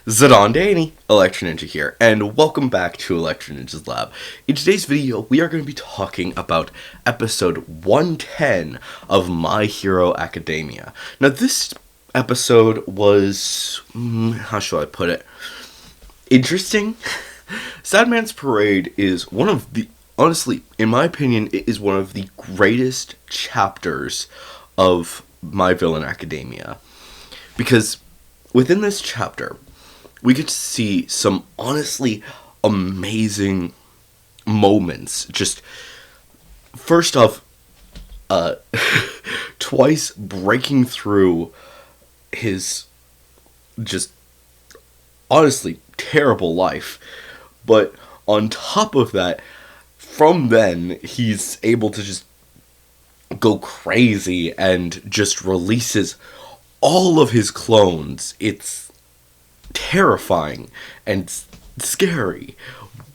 Zidane Danny, Electro Ninja here, and welcome back to Electro Ninja's Lab. In today's video, we are going to be talking about episode 110 of My Hero Academia. Now, this episode was, how shall I put it, interesting. Sadman's Parade is one of the, honestly, in my opinion, it is one of the greatest chapters of My Villain Academia. Because within this chapter, we get to see some honestly amazing moments. Just, first off, Twice breaking through his just honestly terrible life. But on top of that, from then, he's able to just go crazy and just releases all of his clones. It's terrifying and scary,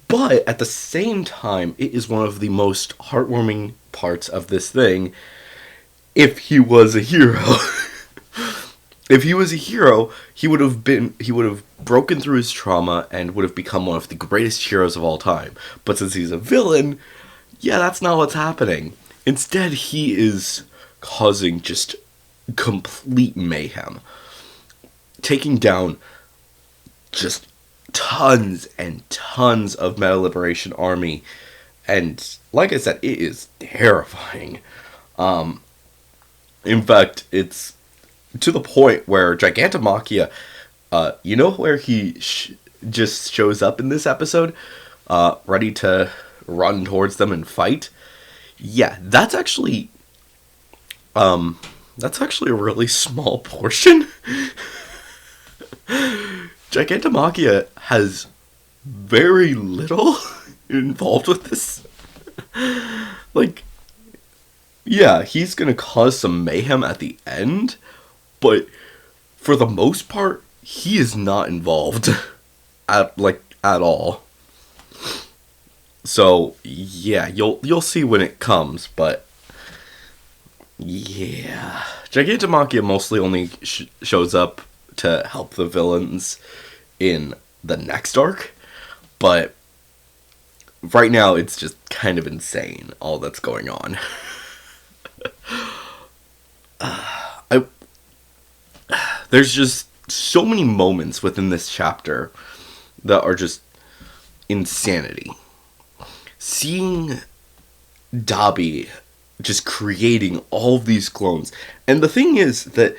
but at the same time, it is one of the most heartwarming parts of this thing. If he was a hero, if he was a hero, he would have broken through his trauma and would have become one of the greatest heroes of all time. But since he's a villain, yeah, that's not what's happening. Instead, he is causing just complete mayhem, taking down just tons and tons of Meta Liberation Army, and like I said, it is terrifying. In fact, it's to the point where Gigantomachia, you know where he just shows up in this episode, ready to run towards them and fight? Yeah, that's actually a really small portion. Gigantomachia has very little involved with this. Like, yeah, he's gonna cause some mayhem at the end, but for the most part, he is not involved at all. So, yeah, you'll see when it comes, but yeah, Gigantomachia mostly only shows up to help the villains in the next arc, but right now it's just kind of insane, all that's going on. There's just so many moments within this chapter that are just insanity. Seeing Dabi just creating all of these clones, and the thing is that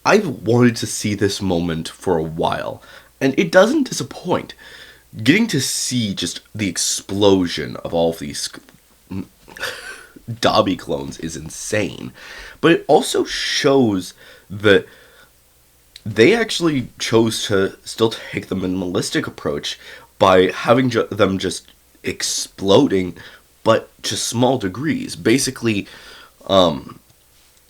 I've wanted to see this moment for a while, and it doesn't disappoint. Getting to see just the explosion of all of these Dabi clones is insane, but it also shows that they actually chose to still take the minimalistic approach by having them just exploding, but to small degrees. Basically,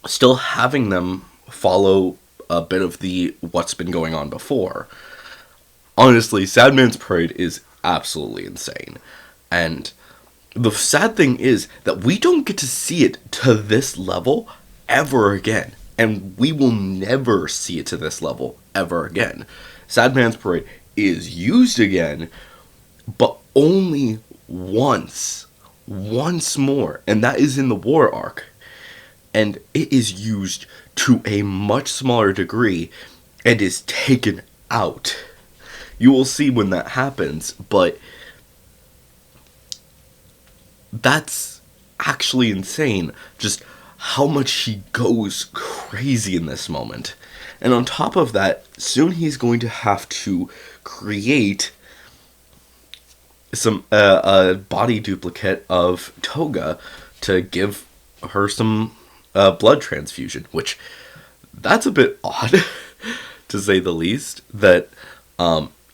still having them follow a bit of the what's been going on before. Honestly, Sadman's Parade is absolutely insane. And the sad thing is that we don't get to see it to this level ever again. And we will never see it to this level ever again. Sadman's Parade is used again, but only once. Once more. And that is in the war arc. And it is used to a much smaller degree and is taken out. You will see when that happens, but that's actually insane, just how much he goes crazy in this moment. And on top of that, soon he's going to have to create some a body duplicate of Toga to give her some blood transfusion, which that's a bit odd to say the least, that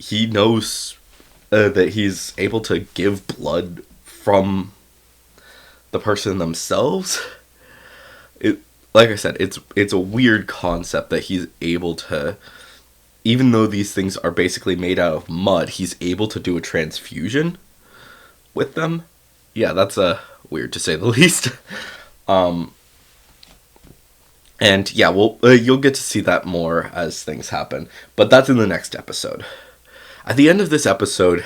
he knows that he's able to give blood from the person themselves. Like I said, it's a weird concept that he's able to, even though these things are basically made out of mud, he's able to do a transfusion with them. Yeah, that's weird to say the least. And yeah, well, you'll get to see that more as things happen. But that's in the next episode. At the end of this episode,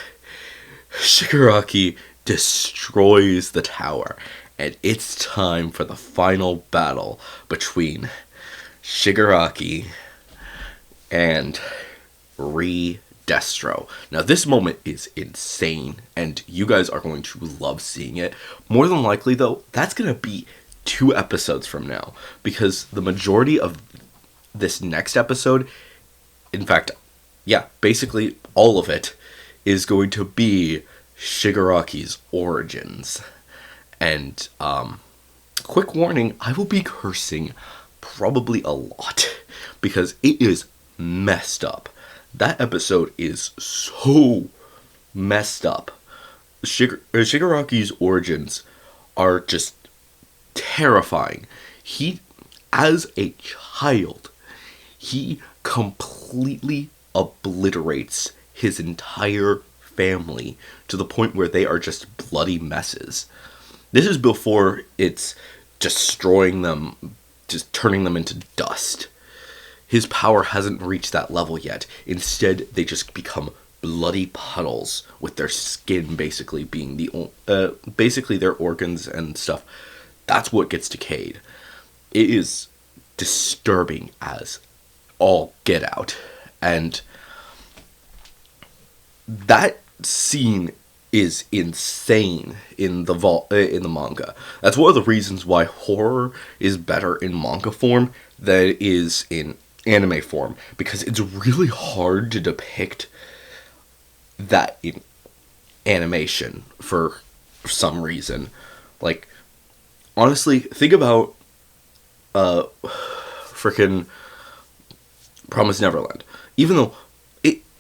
Shigaraki destroys the tower. And it's time for the final battle between Shigaraki and Destro. Now, this moment is insane, and you guys are going to love seeing it. More than likely, though, that's going to be 2 episodes from now, because the majority of this next episode, in fact, yeah, basically all of it, is going to be Shigaraki's origins. And, quick warning, I will be cursing probably a lot, because it is messed up. That episode is so messed up. Shigaraki's origins are just terrifying. He, as a child, he completely obliterates his entire family to the point where they are just bloody messes. This is before it's destroying them, just turning them into dust. His power hasn't reached that level yet. Instead, they just become bloody puddles with their skin basically being basically their organs and stuff. That's what gets decayed. It is disturbing as all get out. And that scene is insane in the manga. That's one of the reasons why horror is better in manga form than it is in anime form, because it's really hard to depict that in animation for some reason. Like, honestly, think about frickin' Promised Neverland. Even though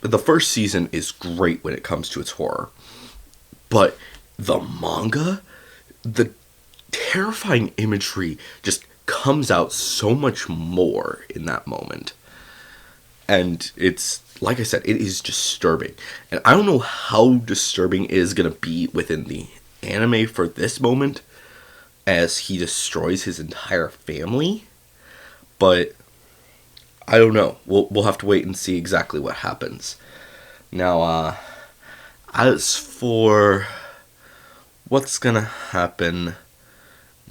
the first season is great when it comes to its horror, but the manga, the terrifying imagery just comes out so much more in that moment. And it's, like I said, it is disturbing. And I don't know how disturbing it is going to be within the anime for this moment, as he destroys his entire family. But I don't know. We'll have to wait and see exactly what happens. Now, as for what's going to happen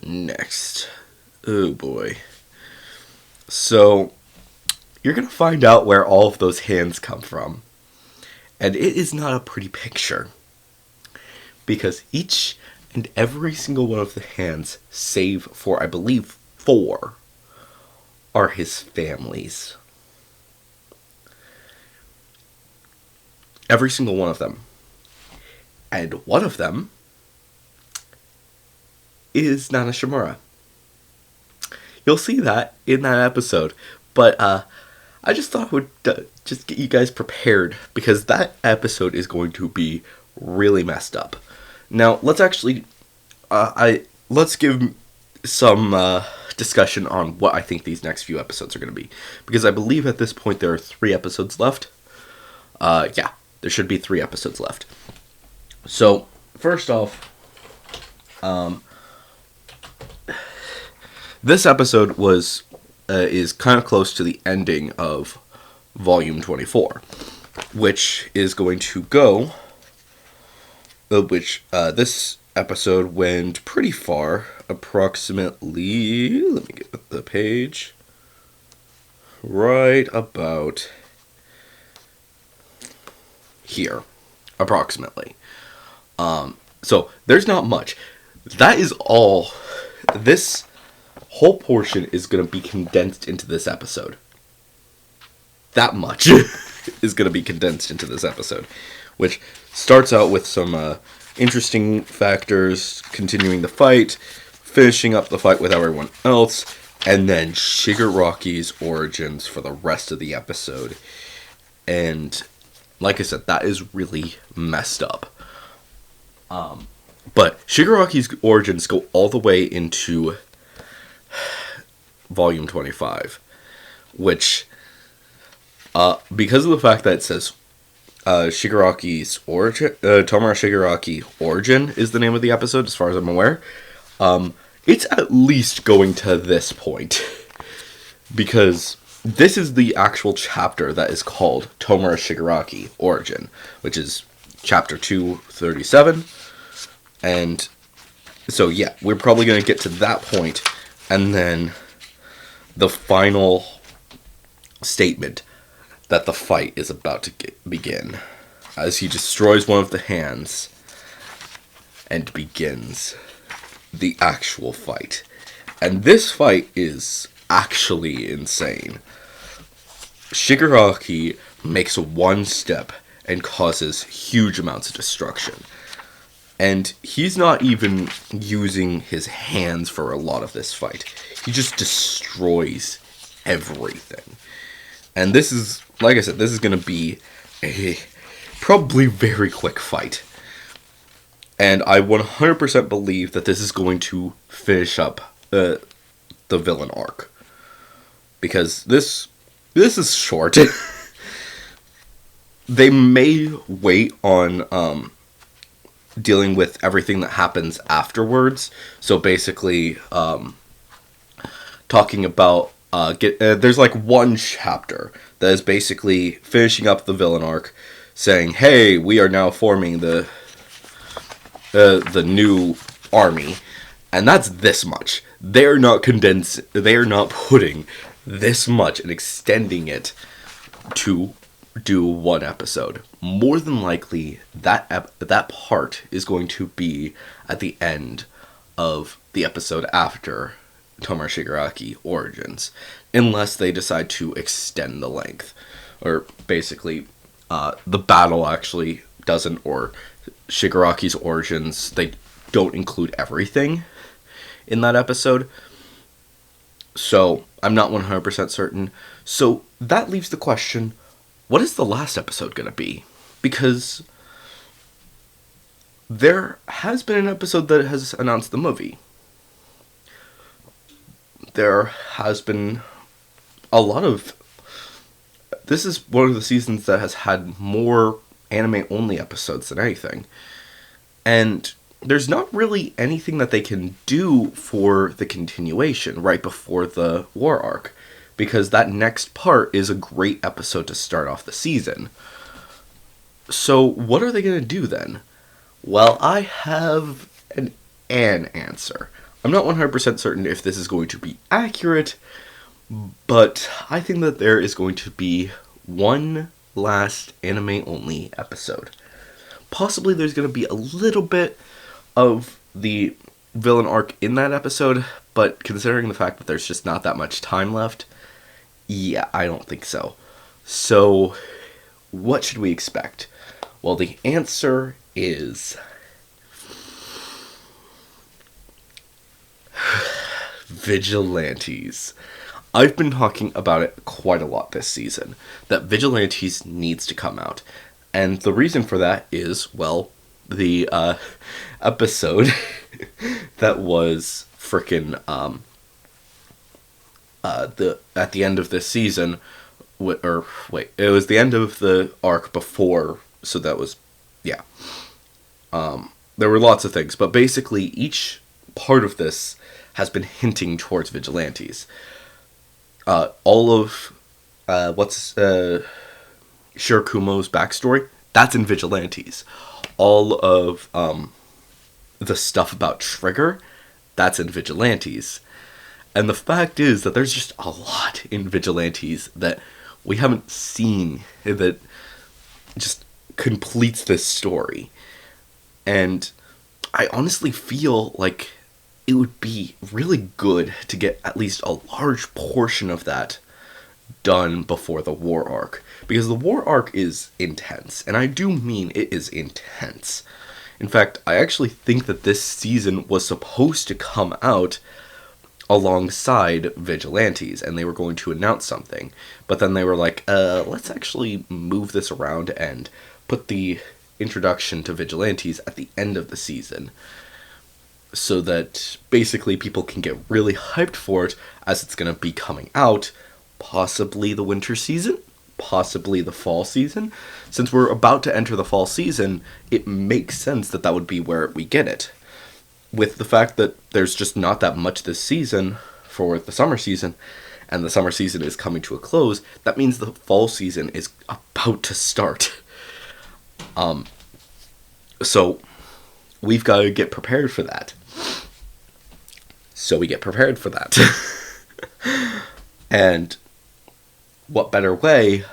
next, oh boy. So, you're going to find out where all of those hands come from. And it is not a pretty picture. Because each and every single one of the hands, save for, I believe, 4, are his families. Every single one of them. And one of them is Nana Shimura. You'll see that in that episode. But I just thought I would just get you guys prepared, because that episode is going to be really messed up. Now, let's actually let's give some discussion on what I think these next few episodes are going to be, because I believe at this point there are 3 episodes left. Yeah, there should be 3 episodes left. So, first off, this episode is kind of close to the ending of Volume 24, which is going to go, this episode went pretty far, approximately, let me get the page, right about here, approximately. So, there's not much. That is all. This whole portion is going to be condensed into this episode. That much is going to be condensed into this episode, which starts out with some interesting factors, continuing the fight, finishing up the fight with everyone else, and then Shigaraki's origins for the rest of the episode. And like I said, that is really messed up. But Shigaraki's origins go all the way into Volume 25, which, because of the fact that it says Shigaraki's origin, Tomura Shigaraki Origin is the name of the episode, as far as I'm aware, it's at least going to this point. because this is the actual chapter that is called Tomura Shigaraki Origin, which is chapter 237. And so, yeah, we're probably going to get to that point, and then the final statement that the fight is about to begin, as he destroys one of the hands and begins the actual fight. And this fight is actually insane. Shigaraki makes one step and causes huge amounts of destruction. And he's not even using his hands for a lot of this fight. He just destroys everything. And this is, like I said, this is going to be a probably very quick fight. And I 100% believe that this is going to finish up the villain arc. Because this is short. They may wait on dealing with everything that happens afterwards. So basically, talking about there's like one chapter that is basically finishing up the villain arc, saying, "Hey, we are now forming the new army," and that's this much. They're not putting this much and extending it to do one episode. More than likely, that part is going to be at the end of the episode after Tomura Shigaraki Origins, unless they decide to extend the length, or basically the battle actually doesn't, or Shigaraki's Origins, they don't include everything in that episode. So I'm not 100% certain. So that leaves the question, what is the last episode going to be? Because there has been an episode that has announced the movie. There has been a lot of... This is one of the seasons that has had more anime-only episodes than anything. And there's not really anything that they can do for the continuation right before the war arc, because that next part is a great episode to start off the season. So what are they going to do then? Well, I have an answer. I'm not 100% certain if this is going to be accurate, but I think that there is going to be one last anime-only episode. Possibly there's going to be a little bit of the villain arc in that episode, but considering the fact that there's just not that much time left, yeah, I don't think so. So, what should we expect? Well, the answer is... Vigilantes. I've been talking about it quite a lot this season, that Vigilantes needs to come out. And the reason for that is, well, the episode that was frickin' at the end of this season, it was the end of the arc before, so that was, yeah. There were lots of things, but basically each part of this has been hinting towards Vigilantes. All of Shirakumo's backstory, that's in Vigilantes. All of the stuff about Trigger, that's in Vigilantes. And the fact is that there's just a lot in Vigilantes that we haven't seen that just completes this story. And I honestly feel like it would be really good to get at least a large portion of that done before the war arc. Because the war arc is intense, and I do mean it is intense. In fact, I actually think that this season was supposed to come out alongside Vigilantes, and they were going to announce something. But then they were like, let's actually move this around and put the introduction to Vigilantes at the end of the season, so that basically people can get really hyped for it, as it's going to be coming out, possibly the winter season, possibly the fall season. Since we're about to enter the fall season, it makes sense that that would be where we get it. With the fact that there's just not that much this season for the summer season, and the summer season is coming to a close, that means the fall season is about to start. So we've got to get prepared for that. So we get prepared for that. And what better way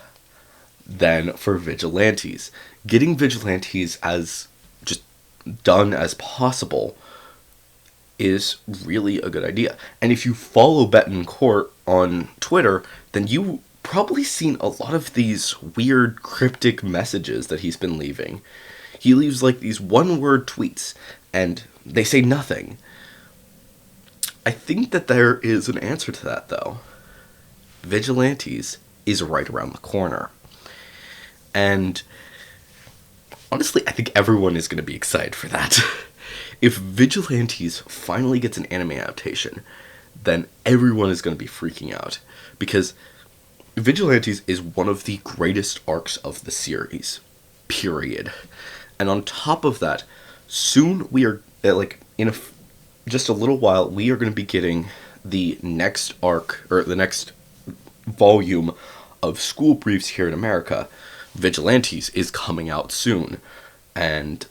than for vigilantes? Getting vigilantes as just done as possible is really a good idea. And if you follow Betancourt on Twitter, then you probably seen a lot of these weird cryptic messages that he's been leaving. He leaves like these one-word tweets, and they say nothing. I think that there is an answer to that, though. Vigilantes is right around the corner. And honestly, I think everyone is going to be excited for that. If Vigilantes finally gets an anime adaptation, then everyone is going to be freaking out. Because Vigilantes is one of the greatest arcs of the series. Period. And on top of that, soon we are, in just a little while, we are going to be getting the next arc, or the next volume of School Briefs here in America. Vigilantes is coming out soon. And,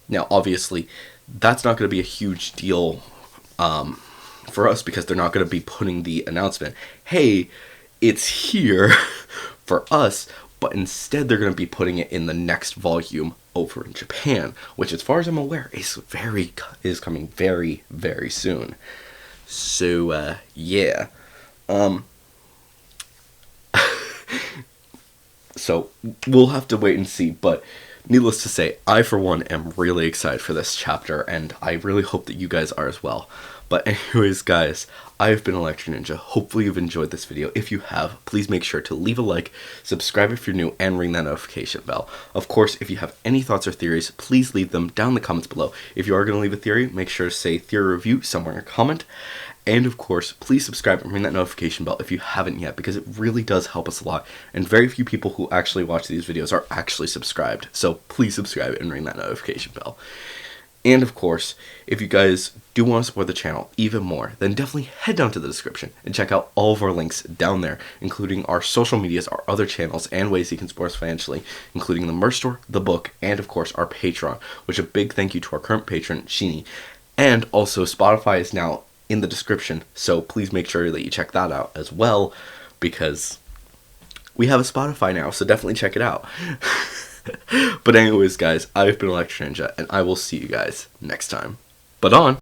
now, obviously, that's not going to be a huge deal for us, because they're not going to be putting the announcement, hey, it's here for us, but instead they're going to be putting it in the next volume over in Japan, which, as far as I'm aware, is coming very, very soon. So, yeah. So, we'll have to wait and see, but needless to say, I, for one, am really excited for this chapter, and I really hope that you guys are as well. But anyways, guys, I've been Electric Ninja. Hopefully you've enjoyed this video. If you have, please make sure to leave a like, subscribe if you're new, and ring that notification bell. Of course, if you have any thoughts or theories, please leave them down in the comments below. If you are going to leave a theory, make sure to say theory review somewhere in your comment. And of course, please subscribe and ring that notification bell if you haven't yet, because it really does help us a lot. And very few people who actually watch these videos are actually subscribed. So please subscribe and ring that notification bell. And of course, if you guys do want to support the channel even more, then definitely head down to the description and check out all of our links down there, including our social medias, our other channels, and ways you can support us financially, including the merch store, the book, and of course our Patreon, which a big thank you to our current patron, Sheeny. And also, Spotify is now in the description, so please make sure that you check that out as well, because we have a Spotify now, so definitely check it out. But anyways, guys, I've been Electric Ninja, and I will see you guys next time. But on!